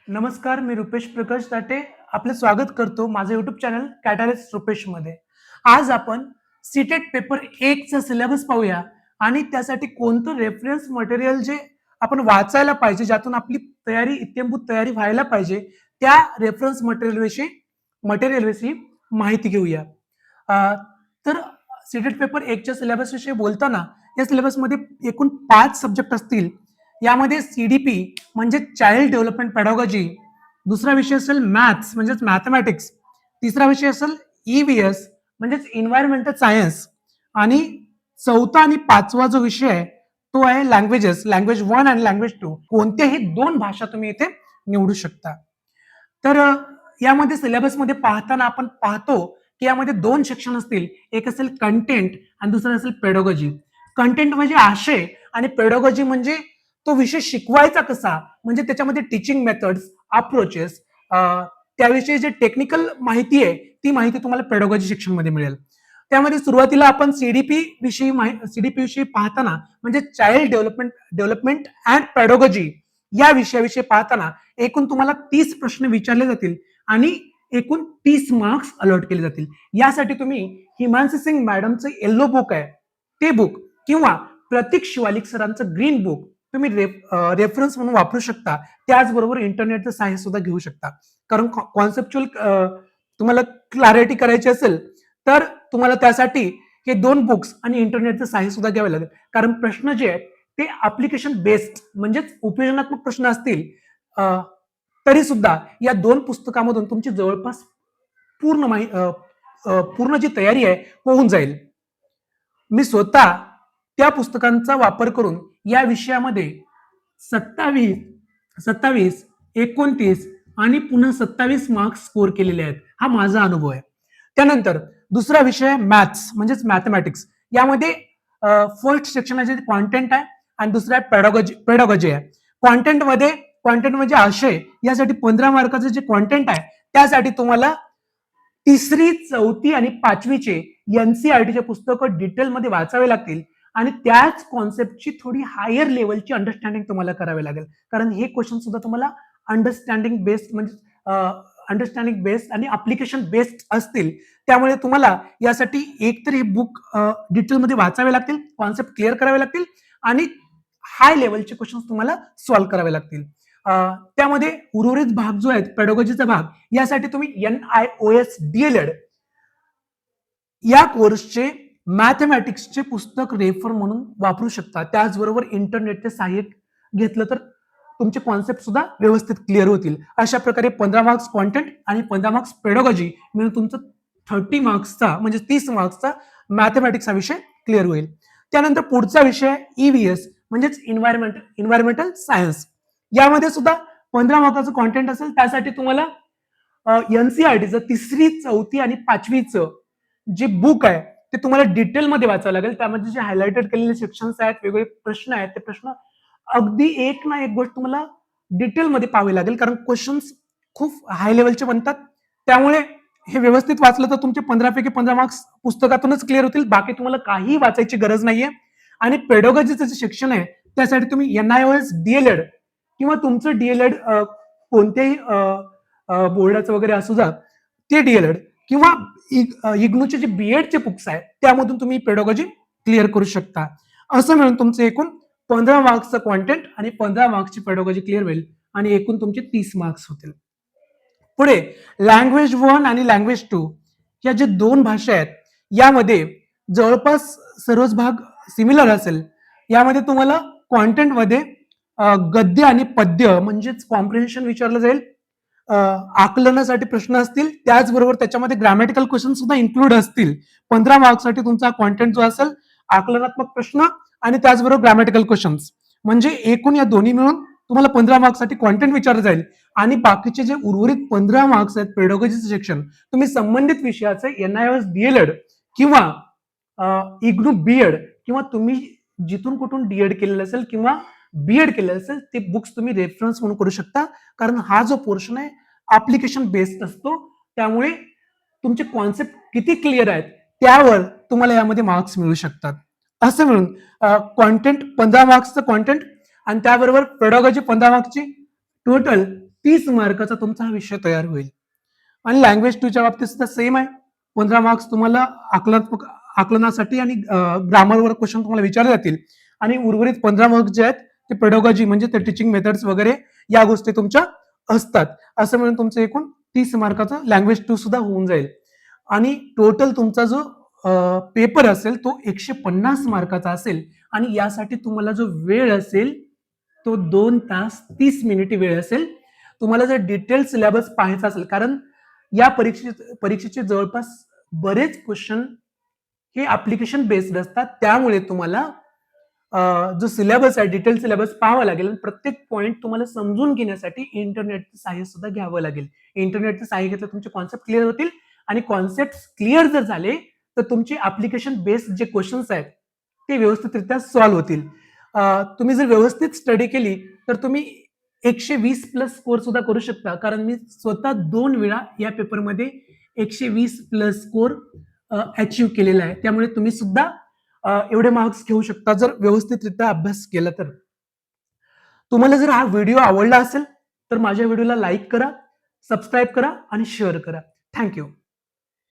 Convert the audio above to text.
नमस्कार, मी रुपेश प्रकाश दाटे आपलं स्वागत करतो माझं यूट्यूब चॅनल कॅटलिस्ट रुपेशमध्ये. आज आपण सीटेट पेपर 1चा सिलेबस पाहूया आणि त्यासाठी कोणतं रेफरन्स मटेरियल जे आपण वाचायला पाहिजे, ज्यातून आपली तयारी इत्यंभूत तयारी व्हायला पाहिजे, त्या रेफरन्स मटेरियलविषयी माहिती घेऊया. तर सीटेट पेपर 1च्या सिलेबस विषयी बोलताना या सिलेबसमध्ये एकूण 5 सब्जेक्ट असतील. यामध्ये सीडीपी म्हणजे चाइल्ड डेव्हलपमेंट पेडॉलॉजी, दुसरा विषय असेल मॅथ्स म्हणजेच मॅथमॅटिक्स, तिसरा विषय असेल ईव्हीएस म्हणजेच एन्व्हायरमेंटल सायन्स आणि चौथा आणि पाचवा जो विषय आहे तो आहे लँग्वेजेस, लँग्वेज 1 आणि लँग्वेज 2. कोणत्याही 2 भाषा तुम्ही इथे निवडू शकता. तर यामध्ये सिलेबसमध्ये पाहताना आपण पाहतो की यामध्ये 2 सेक्शन असतील. एक असेल कंटेंट आणि दुसरं असेल पेडॉलॉजी. कंटेंट म्हणजे आशय आणि पेडॉलॉजी म्हणजे तो विषय शिकवायचा कसा, म्हणजे त्याच्यामध्ये टीचिंग मेथड्स, अप्रोचेस, त्याविषयी जे टेक्निकल माहिती आहे ती माहिती तुम्हाला पेडॉलॉजी सेक्शन मध्ये मिळेल. त्यामध्ये सुरुवातीला आपण सीडीपी विषयी पाहताना म्हणजे चाइल्ड डेव्हलपमेंट अँड पेडॉलॉजी या विषयाविषयी पाहताना एकूण तुम्हाला 30 प्रश्न विचारले जातील आणि एकूण 30 मार्क्स अलॉट केले जातील. यासाठी तुम्ही हिमांशू सिंग मॅडमचं येल्लो बुक आहे ते बुक किंवा प्रतीक शिवालिक सरांचं ग्रीन बुक तुम्ही रेफरन्स म्हणून वापरू शकता. त्याचबरोबर इंटरनेटचं सायन्स सुद्धा घेऊ शकता. कारण कॉन्सेप्च्युअल तुम्हाला क्लॅरिटी करायची असेल तर तुम्हाला त्यासाठी हे 2 बुक्स आणि इंटरनेटचं सायन्स सुद्धा घ्यावे लागेल. कारण प्रश्न जे आहेत ते ऍप्लिकेशन बेस्ड म्हणजेच उपयोजनात्मक प्रश्न असतील. तरी सुद्धा या 2 पुस्तकामधून तुमची जवळपास पूर्ण जी तयारी आहे होऊन जाईल. मी स्वतः त्या पुस्तकांचा वापर करून या विषयामध्ये 27, 29 आणि पुन्हा 27 मार्क्स स्कोर केलेले आहेत. हा माझा अनुभव आहे. त्यानंतर दुसरा विषय मॅथ्स म्हणजेच मॅथमॅटिक्स. यामध्ये फर्स्ट सेक्शन आहे कॉन्टेंट आहे आणि दुसरा पेडॉलॉजी आहे. कॉन्टेंट म्हणजे आशय, यासाठी 15 मार्काचं जे कॉन्टेंट आहे त्यासाठी तुम्हाला 3री, 4थी आणि 5वीचे एनसीईआरटीचे पुस्तकं डिटेलमध्ये वाचावे लागतील आणि त्याच कॉन्सेप्टची थोडी हायर लेवलची अंडरस्टँडिंग तुम्हाला करावी लागेल. कारण हे क्वेश्चन सुद्धा तुम्हाला अंडरस्टँडिंग बेस्ड आणि अप्लिकेशन बेस्ड असतील. त्यामुळे तुम्हाला यासाठी एकतर हे बुक डिटेलमध्ये वाचावे लागतील, कॉन्सेप्ट क्लिअर करावे लागतील आणि हाय लेवलचे क्वेश्चन तुम्हाला सॉल्व्ह करावे लागतील. त्यामध्ये उर्वरित भाग जो आहे पेडॉलॉजीचा भाग, यासाठी तुम्ही NIOS DLED या कोर्सचे मॅथमॅटिक्सचे पुस्तक रेफर म्हणून वापरू शकता. त्याचबरोबर इंटरनेटचे सहाय्य घेतलं तर तुमचे कॉन्सेप्ट सुद्धा व्यवस्थित क्लिअर होतील. अशा प्रकारे 15 मार्क्स कॉन्टेंट आणि 15 मार्क्स पेडॉलॉजी मिळून तुमचं 30 मार्क्सचा म्हणजे 30 मार्क्सचा मॅथमॅटिक्स हा विषय क्लिअर होईल. त्यानंतर पुढचा विषय ईव्हीएस म्हणजेच एन्व्हायरमेंटल सायन्स. यामध्ये सुद्धा 15 मार्काचं कॉन्टेंट असेल. त्यासाठी तुम्हाला एनसीईआरटीचं 3री, 4थी आणि 5वीचं जे बुक आहे ते तुम्हाला डिटेलमध्ये वाचावं लागेल. त्यामध्ये जे हायलाइटेड केलेले सेक्शन्स आहेत, वेगवेगळे प्रश्न आहेत, ते प्रश्न अगदी एक ना एक गोष्ट तुम्हाला डिटेलमध्ये पाहावी लागेल. कारण क्वेश्चन्स खूप हाय लेवलचे बनतात. त्यामुळे हे व्यवस्थित वाचलं तर तुमचे 15 पैकी 15 मार्क्स पुस्तकातूनच क्लिअर होतील. बाकी तुम्हाला काही वाचायची गरज नाहीये. आणि पेडॉलॉजीचं जे सेक्शन आहे त्यासाठी तुम्ही NIOS DLED किंवा तुमचं DLED कोणत्याही बोर्डाचं वगैरे असू द्या ते DLED किंवा इग्नूचे जे बीएडचे बुक्स आहेत त्यामधून तुम्ही पेडॉलॉजी क्लिअर करू शकता. असं मिळून तुमचं एकूण 15 मार्क्सचं कॉन्टेंट आणि 15 मार्क्सची पेडॉलॉजी क्लिअर होईल आणि एकूण तुमचे 30 मार्क्स होतील. पुढे लँग्वेज 1 आणि लँग्वेज 2 या जे 2 भाषा आहेत यामध्ये जवळपास सर्वच भाग सिमिलर असेल. यामध्ये तुम्हाला कॉन्टेंटमध्ये गद्य आणि पद्य म्हणजेच कॉम्प्रिहेन्शन विचारलं जाईल. आकलनासाठी प्रश्न असतील. त्याचबरोबर त्याच्यामध्ये ग्रॅमॅटिकल क्वेश्चन सुद्धा इन्क्लूड असतील. 15 मार्क्ससाठी तुमचा कॉन्टेंट जो असेल आकलनात्मक प्रश्न आणि त्याचबरोबर ग्रॅमॅटिकल क्वेश्चन्स म्हणजे एकूण या दोन्ही मिळून तुम्हाला 15 मार्क्ससाठी कॉन्टेंट विचारलं जाईल आणि बाकीचे जे उर्वरित 15 मार्क्स आहेत पेडॉलॉजीचं सेक्शन तुम्ही संबंधित विषयाचे NIOS DLED किंवा इग्नू बीएड किंवा तुम्ही जिथून कुठून डीएड केलेलं असेल किंवा बीएड केलेलं असेल ते बुक्स तुम्ही रेफरन्स म्हणून करू शकता. कारण हा जो पोर्शन आहे ऍप्लिकेशन बेस्ड असतो. त्यामुळे तुमचे कॉन्सेप्ट किती क्लिअर आहेत त्यावर तुम्हाला यामध्ये मार्क्स मिळू शकतात. असं मिळून कॉन्टेंट 15 मार्क्सचं कॉन्टेंट आणि त्याबरोबर पेडॉलॉजी 15 मार्क्सची टोटल 30 मार्काचा तुमचा हा विषय तयार होईल. आणि लँग्वेज 2 च्या बाबतीत सुद्धा सेम आहे. 15 मार्क्स तुम्हाला आकलनासाठी आणि ग्रामरवर क्वेश्चन तुम्हाला विचारले जातील आणि उर्वरित 15 मार्क्स जे आहेत ते पेडोगॉजी म्हणजे ते टीचिंग मेथड्स वगैरे या गोष्टी तुमच्या असतात. असं म्हणून तुमचं एकूण 30 मार्काचा लँग्वेज 2 सुद्धा होऊन जाईल आणि टोटल तुमचा जो पेपर असेल तो 150 मार्काचा असेल आणि यासाठी तुम्हाला जो वेळ असेल तो 2 तास 30 मिनिट वेळ असेल. तुम्हाला जर डिटेल सिलेबस पाहायचा असेल, कारण या परीक्षेचे जवळपास बरेच क्वेश्चन हे ऍप्लिकेशन बेस्ड असतात, त्यामुळे तुम्हाला जो सिलेबस आहे डिटेल सिलेबस पाहावा लागेल. प्रत्येक पॉईंट तुम्हाला समजून घेण्यासाठी इंटरनेटचं सहाय्य सुद्धा घ्यावं लागेल. इंटरनेटचं सहाय्य घेतलं तुमचे कॉन्सेप्ट क्लिअर होतील आणि कॉन्सेप्ट क्लिअर जर झाले तर तुमचे ऍप्लिकेशन बेस्ड जे क्वेश्चन्स आहेत ते व्यवस्थितरित्या सॉल्व्ह होतील. तुम्ही जर व्यवस्थित स्टडी केली तर तुम्ही 120 प्लस स्कोर सुद्धा करू शकता, कारण मी स्वतः 2 वेळा या पेपरमध्ये 120 प्लस स्कोर अचीव्ह केलेला आहे. त्यामुळे तुम्ही सुद्धा एवढे मार्क्स घेऊ शकता जर व्यवस्थितरित्या अभ्यास केला तर. तुम्हाला जर हा व्हिडिओ आवडला असेल तर माझ्या व्हिडिओला लाईक करा, सबस्क्राईब करा आणि शेअर करा. थँक्यू.